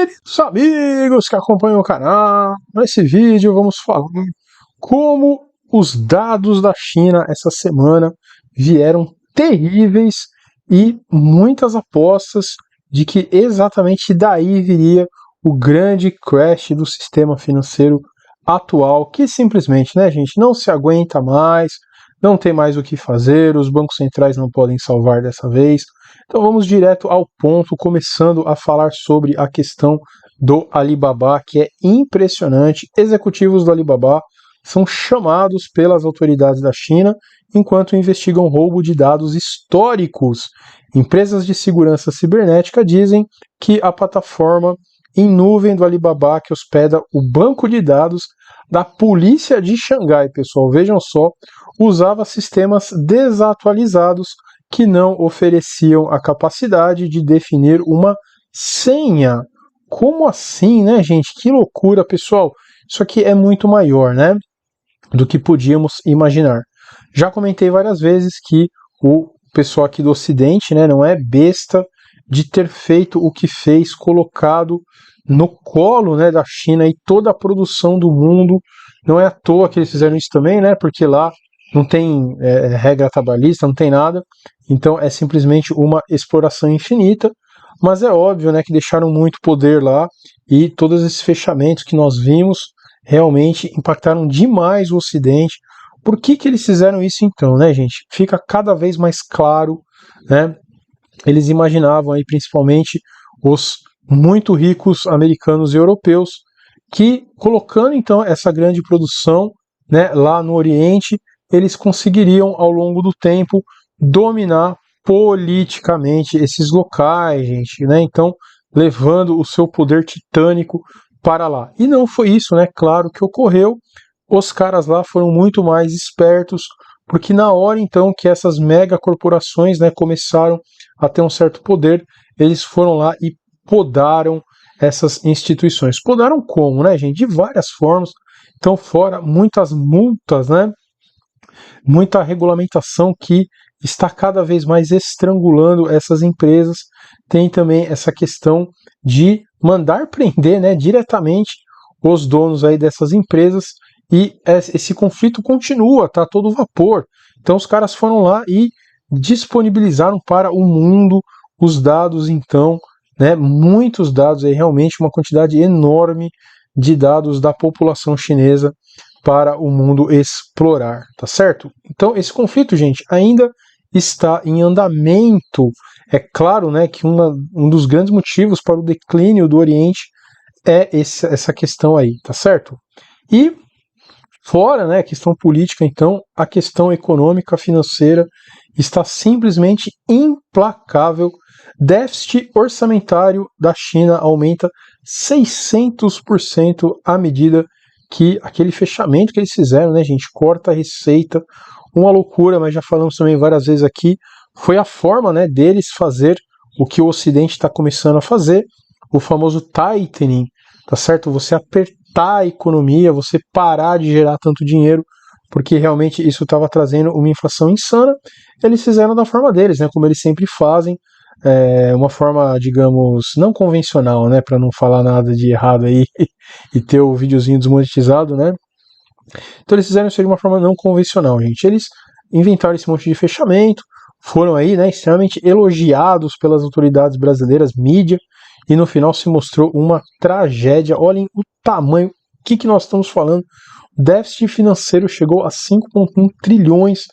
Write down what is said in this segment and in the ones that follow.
Queridos amigos que acompanham o canal, nesse vídeo vamos falar como os dados da China essa semana vieram terríveis e muitas apostas de que exatamente daí viria o grande crash do sistema financeiro atual, que simplesmente, né, gente, não se aguenta mais, não tem mais o que fazer, os bancos centrais não podem salvar dessa vez. Então vamos direto ao ponto, começando a falar sobre a questão do Alibaba, que é impressionante. Executivos do Alibaba são chamados pelas autoridades da China enquanto investigam roubo de dados históricos. Empresas de segurança cibernética dizem que a plataforma em nuvem do Alibaba, que hospeda o banco de dados da polícia de Xangai, pessoal, vejam só, usava sistemas desatualizados que não ofereciam a capacidade de definir uma senha. Como assim, né, gente? Que loucura, pessoal. Isso aqui é muito maior, né, do que podíamos imaginar. Já comentei várias vezes que o pessoal aqui do Ocidente, né, não é besta de ter feito o que fez, colocado no colo, né, da China e toda a produção do mundo. Não é à toa que eles fizeram isso também, né, porque lá não tem regra trabalhista, não tem nada, então é simplesmente uma exploração infinita, mas é óbvio, né, que deixaram muito poder lá e todos esses fechamentos que nós vimos realmente impactaram demais o Ocidente. Por que eles fizeram isso então, né, gente? Fica cada vez mais claro, né? Eles imaginavam aí principalmente os muito ricos americanos e europeus que, colocando então essa grande produção, né, lá no Oriente, eles conseguiriam ao longo do tempo dominar politicamente esses locais, gente, né? Então, levando o seu poder titânico para lá. E não foi isso, né? Claro que ocorreu. Os caras lá foram muito mais espertos, porque na hora então que essas mega corporações, né, começaram a ter um certo poder, eles foram lá e podaram essas instituições. Podaram como, né, gente? De várias formas. Então, fora muitas multas, né? Muita regulamentação que está cada vez mais estrangulando essas empresas. Tem também essa questão de mandar prender, né, diretamente os donos aí dessas empresas, e esse conflito continua, tá todo vapor. Então os caras foram lá e disponibilizaram para o mundo os dados, então, né, muitos dados aí, realmente uma quantidade enorme de dados da população chinesa para o mundo explorar, tá certo? Então esse conflito, gente, ainda está em andamento. É claro, né, que um dos grandes motivos para o declínio do Oriente é essa questão aí, tá certo? E fora, né, a questão política, então, a questão econômica, financeira está simplesmente implacável. Déficit orçamentário da China aumenta 600% à medida que aquele fechamento que eles fizeram, né, gente, corta a receita, uma loucura, mas já falamos também várias vezes aqui, foi a forma, né, deles fazer o que o Ocidente está começando a fazer, o famoso tightening, tá certo? Você apertar a economia, você parar de gerar tanto dinheiro, porque realmente isso estava trazendo uma inflação insana. Eles fizeram da forma deles, né, como eles sempre fazem, uma forma, digamos, não convencional, né, para não falar nada de errado aí e ter o videozinho desmonetizado, né? Então eles fizeram isso de uma forma não convencional, gente. Eles inventaram esse monte de fechamento, foram aí, né, extremamente elogiados pelas autoridades brasileiras, mídia, e no final se mostrou uma tragédia. Olhem o tamanho, o que nós estamos falando. O déficit financeiro chegou a 5,1 trilhões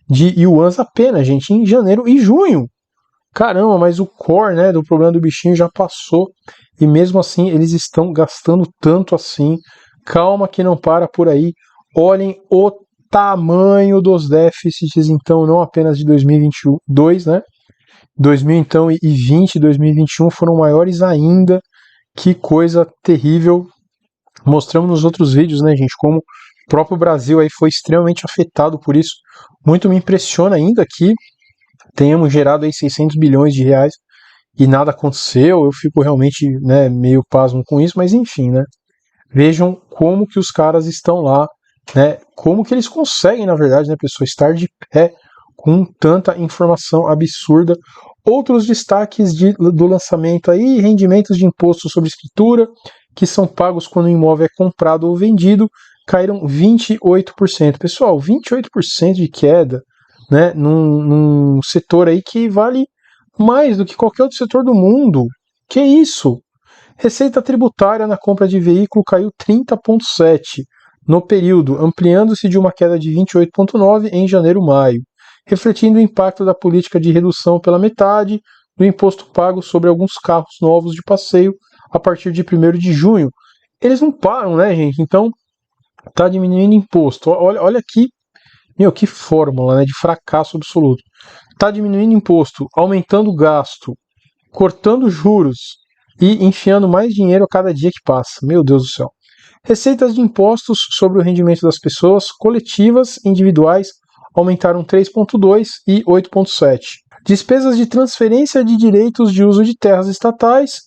de yuans apenas, gente, em janeiro e junho. Caramba, mas o core, né, do problema do bichinho já passou, e mesmo assim eles estão gastando tanto assim. Calma que não para por aí. Olhem o tamanho dos déficits, então, não apenas de 2022, né? 2020 e 2021 foram maiores ainda. Que coisa terrível. Mostramos nos outros vídeos, né, gente, como o próprio Brasil aí foi extremamente afetado por isso. Muito me impressiona ainda que tenhamos gerado aí 600 bilhões de reais e nada aconteceu. Eu fico realmente, né, meio pasmo com isso, mas enfim, né? Vejam como que os caras estão lá, né? Como que eles conseguem, na verdade, né, pessoal, estar de pé com tanta informação absurda. Outros destaques do lançamento aí, rendimentos de imposto sobre escritura, que são pagos quando o imóvel é comprado ou vendido, caíram 28%. Pessoal, 28% de queda, né, num setor aí que vale mais do que qualquer outro setor do mundo. Que isso? Receita tributária na compra de veículo caiu 30,7% no período, ampliando-se de uma queda de 28,9% em janeiro-maio, refletindo o impacto da política de redução pela metade do imposto pago sobre alguns carros novos de passeio a partir de 1º de junho. Eles não param, né, gente? Então, tá diminuindo imposto. Olha aqui, meu, que fórmula, né, de fracasso absoluto. Tá diminuindo imposto, aumentando o gasto, cortando juros e enfiando mais dinheiro a cada dia que passa. Meu Deus do céu. Receitas de impostos sobre o rendimento das pessoas coletivas individuais aumentaram 3,2% e 8,7%. Despesas de transferência de direitos de uso de terras estatais,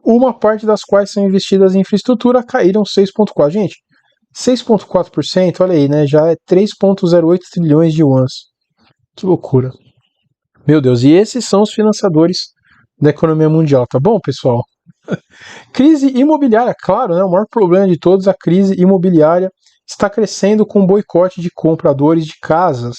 uma parte das quais são investidas em infraestrutura, caíram 6,4%. Gente, 6,4%, olha aí, né? Já é 3,08 trilhões de yuans. Que loucura. Meu Deus, e esses são os financiadores da economia mundial, tá bom, pessoal? Crise imobiliária, claro, né? O maior problema de todos, a crise imobiliária está crescendo com o boicote de compradores de casas.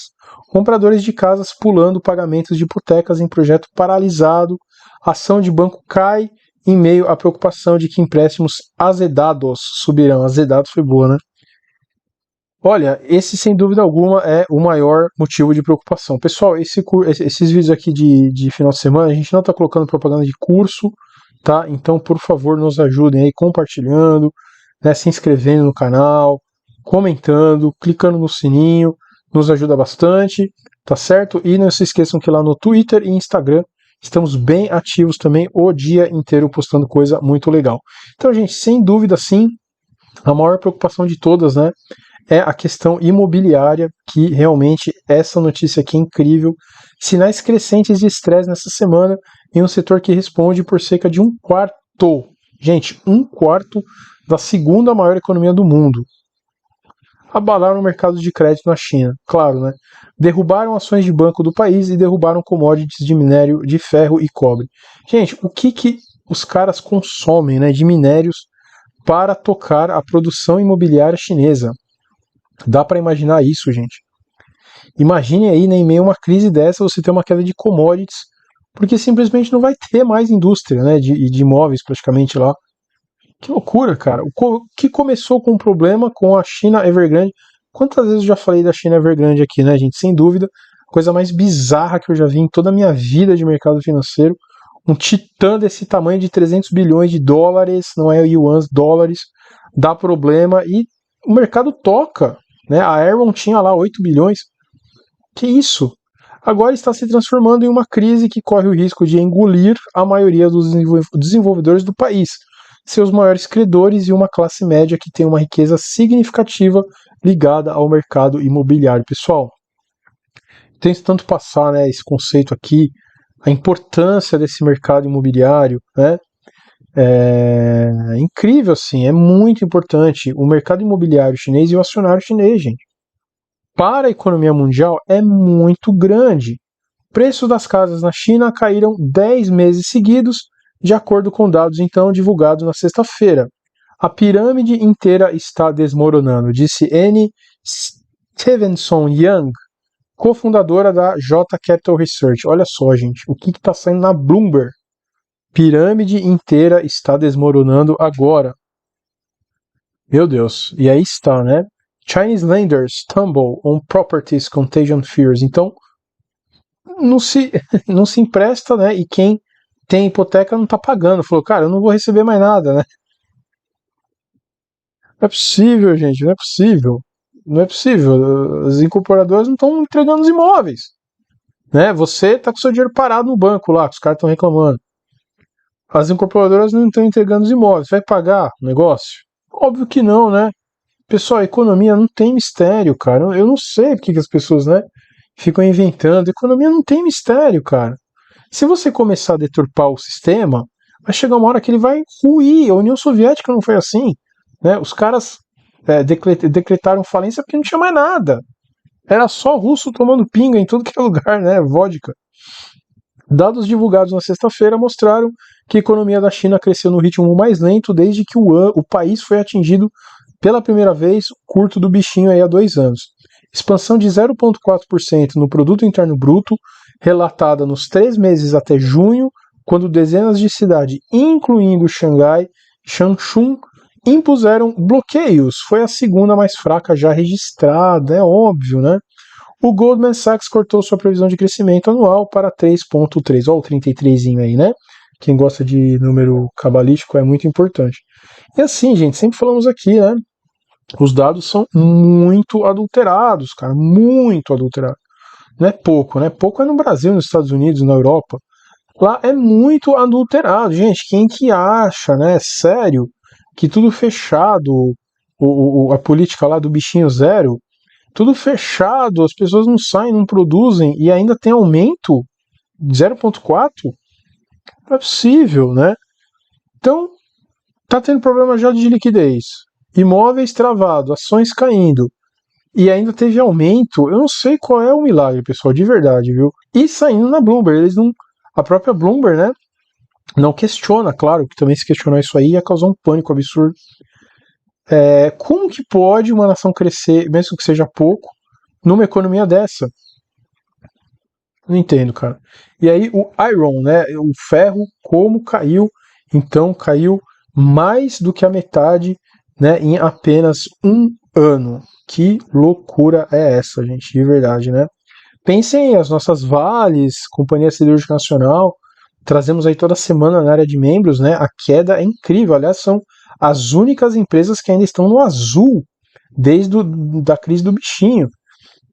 Compradores de casas pulando pagamentos de hipotecas em projeto paralisado. Ação de banco cai em meio à preocupação de que empréstimos azedados subirão. Azedados foi boa, né? Olha, esse sem dúvida alguma é o maior motivo de preocupação. Pessoal, esses vídeos aqui de final de semana, a gente não está colocando propaganda de curso, tá? Então, por favor, nos ajudem aí compartilhando, né, se inscrevendo no canal, comentando, clicando no sininho, nos ajuda bastante, tá certo? E não se esqueçam que lá no Twitter e Instagram estamos bem ativos também o dia inteiro postando coisa muito legal. Então, gente, sem dúvida sim, a maior preocupação de todas, né, é a questão imobiliária, que realmente essa notícia aqui é incrível. Sinais crescentes de estresse nessa semana em um setor que responde por cerca de 1/4, gente, 1/4 da segunda maior economia do mundo. Abalaram o mercado de crédito na China, claro, né? Derrubaram ações de banco do país e derrubaram commodities de minério de ferro e cobre. Gente, o que os caras consomem, né, de minérios para tocar a produção imobiliária chinesa? Dá para imaginar isso, gente. Imagine aí, né, em meio a uma crise dessa, você ter uma queda de commodities, porque simplesmente não vai ter mais indústria, né, de imóveis praticamente lá. Que loucura, cara. O que começou com um problema com a China Evergrande. Quantas vezes eu já falei da China Evergrande aqui, né, gente? Sem dúvida, a coisa mais bizarra que eu já vi em toda a minha vida de mercado financeiro. Um titã desse tamanho de 300 bilhões de dólares, não é yuans, dólares, dá problema e o mercado toca. Né? A Aeron tinha lá 8 bilhões. Que isso? Agora está se transformando em uma crise que corre o risco de engolir a maioria dos desenvolvedores do país, seus maiores credores e uma classe média que tem uma riqueza significativa ligada ao mercado imobiliário. Pessoal, tem tanto passar, né, esse conceito aqui, a importância desse mercado imobiliário, né? É incrível, assim, é muito importante o mercado imobiliário chinês e o acionário chinês, gente. Para a economia mundial é muito grande. Preços das casas na China caíram 10 meses seguidos, de acordo com dados então divulgados na sexta-feira. A pirâmide inteira está desmoronando, disse Anne Stevenson Young, cofundadora da J Capital Research. Olha só, gente, o que está saindo na Bloomberg? Pirâmide inteira está desmoronando agora. Meu Deus, e aí está, né? Chinese lenders tumble on properties contagion fears. Então, não se empresta, né? E quem tem hipoteca não está pagando. Falou, cara, eu não vou receber mais nada, né? Não é possível, gente, não é possível. Não é possível. As incorporadoras não estão entregando os imóveis. Né? Você está com seu dinheiro parado no banco lá, que os caras estão reclamando. As incorporadoras não estão entregando os imóveis. Vai pagar o negócio? Óbvio que não, né? Pessoal, a economia não tem mistério, cara. Eu não sei porque que as pessoas, né, ficam inventando. A economia não tem mistério, cara. Se você começar a deturpar o sistema, vai chegar uma hora que ele vai ruir. A União Soviética não foi assim. Né? Os caras decretaram falência porque não tinha mais nada. Era só russo tomando pinga em tudo que é lugar, né? Vodka. Dados divulgados na sexta-feira mostraram que a economia da China cresceu no ritmo mais lento desde que o país foi atingido pela primeira vez curto do bichinho aí há 2 anos. Expansão de 0,4% no produto interno bruto, relatada nos 3 meses até junho, quando dezenas de cidades, incluindo Xangai e Changchun, impuseram bloqueios. Foi a segunda mais fraca já registrada, é óbvio, né? O Goldman Sachs cortou sua previsão de crescimento anual para 3,3. Olha o 33 aí, né? Quem gosta de número cabalístico é muito importante. E assim, gente, sempre falamos aqui, né? Os dados são muito adulterados, cara, muito adulterados. Não é pouco, né? Pouco é no Brasil, nos Estados Unidos, na Europa. Lá é muito adulterado, gente. Quem que acha, né? Sério, que tudo fechado, a política lá do bichinho zero, tudo fechado, as pessoas não saem, não produzem e ainda tem aumento de 0,4? Não é possível, né? Então, tá tendo problema já de liquidez. Imóveis travados, ações caindo. E ainda teve aumento. Eu não sei qual é o milagre, pessoal, de verdade, viu? E saindo na Bloomberg, eles não. A própria Bloomberg, né? Não questiona, claro, que também se questionar isso aí ia causar um pânico absurdo. Como que pode uma nação crescer, mesmo que seja pouco, numa economia dessa? Não entendo, cara. E aí o Iron, né? O ferro, como caiu? Então caiu mais do que a metade, né? Em apenas um ano. Que loucura é essa, gente? De verdade, né? Pensem as nossas Vales, Companhia Siderúrgica Nacional, trazemos aí toda semana na área de membros, né? A queda é incrível. Aliás, são as únicas empresas que ainda estão no azul desde da crise do bichinho.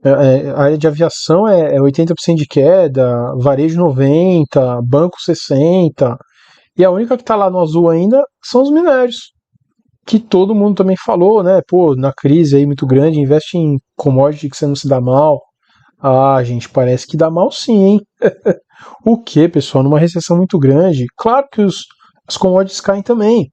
A área de aviação é 80% de queda, varejo 90%, banco 60%, e a única que está lá no azul ainda são os minérios, que todo mundo também falou, né? Pô, na crise aí muito grande, investe em commodity que você não se dá mal. Ah, gente, parece que dá mal sim, hein? O que, pessoal? Numa recessão muito grande, claro que as commodities caem também.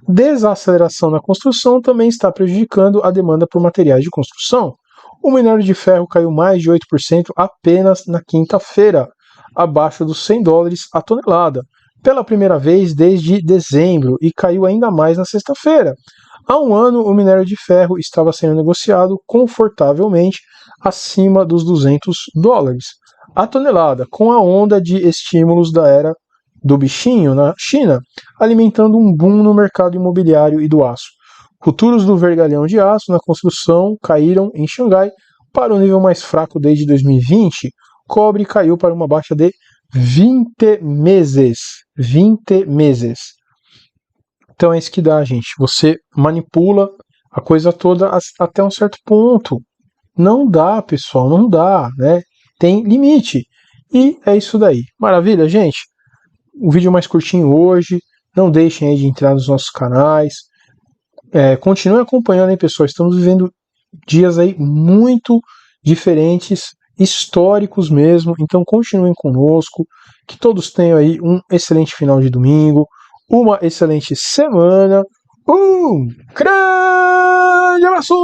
Desaceleração na construção também está prejudicando a demanda por materiais de construção. O minério de ferro caiu mais de 8% apenas na quinta-feira, abaixo dos $100 a tonelada, pela primeira vez desde dezembro, e caiu ainda mais na sexta-feira. Há um ano, o minério de ferro estava sendo negociado confortavelmente acima dos $200 a tonelada, com a onda de estímulos da era do bichinho na China, alimentando um boom no mercado imobiliário e do aço. Futuros do vergalhão de aço na construção caíram em Xangai para o nível mais fraco desde 2020. Cobre caiu para uma baixa de 20 meses. 20 meses. Então é isso que dá, gente. Você manipula a coisa toda até um certo ponto. Não dá, pessoal, não dá, né? Tem limite. E é isso daí. Maravilha, gente? Um vídeo mais curtinho hoje. Não deixem aí de entrar nos nossos canais. Continuem acompanhando, hein, pessoal? Estamos vivendo dias aí muito diferentes, históricos mesmo. Então continuem conosco. Que todos tenham aí um excelente final de domingo, uma excelente semana. Um grande abraço!